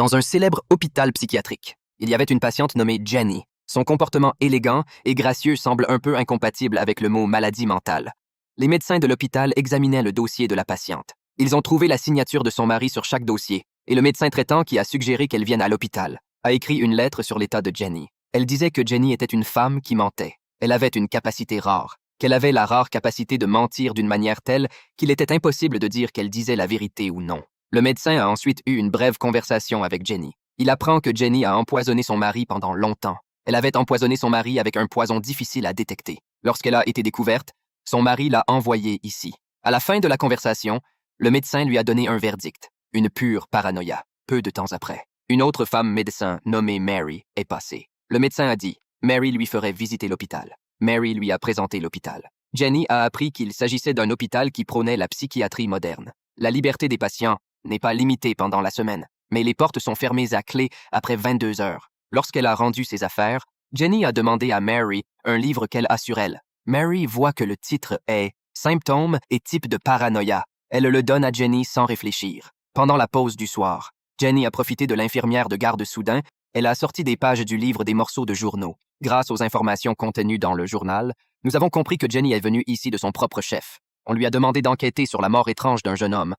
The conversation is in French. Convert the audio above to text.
Dans un célèbre hôpital psychiatrique, il y avait une patiente nommée Jenny. Son comportement élégant et gracieux semble un peu incompatible avec le mot maladie mentale. Les médecins de l'hôpital examinaient le dossier de la patiente. Ils ont trouvé la signature de son mari sur chaque dossier, et le médecin traitant qui a suggéré qu'elle vienne à l'hôpital a écrit une lettre sur l'état de Jenny. Elle disait que Jenny était une femme qui mentait. Elle avait une capacité rare, qu'elle avait la rare capacité de mentir d'une manière telle qu'il était impossible de dire qu'elle disait la vérité ou non. Le médecin a ensuite eu une brève conversation avec Jenny. Il apprend que Jenny a empoisonné son mari pendant longtemps. Elle avait empoisonné son mari avec un poison difficile à détecter. Lorsqu'elle a été découverte, son mari l'a envoyée ici. À la fin de la conversation, le médecin lui a donné un verdict, une pure paranoïa. Peu de temps après, une autre femme médecin nommée Mary est passée. Le médecin a dit, Mary lui ferait visiter l'hôpital. Mary lui a présenté l'hôpital. Jenny a appris qu'il s'agissait d'un hôpital qui prônait la psychiatrie moderne. La liberté des patients n'est pas limitée pendant la semaine, mais les portes sont fermées à clé après 22 heures. Lorsqu'elle a rendu ses affaires, Jenny a demandé à Mary un livre qu'elle a sur elle. Mary voit que le titre est « Symptômes et types de paranoïa ». Elle le donne à Jenny sans réfléchir. Pendant la pause du soir, Jenny a profité de l'infirmière de garde soudain. Elle a sorti des pages du livre des morceaux de journaux. Grâce aux informations contenues dans le journal, nous avons compris que Jenny est venue ici de son propre chef. On lui a demandé d'enquêter sur la mort étrange d'un jeune homme.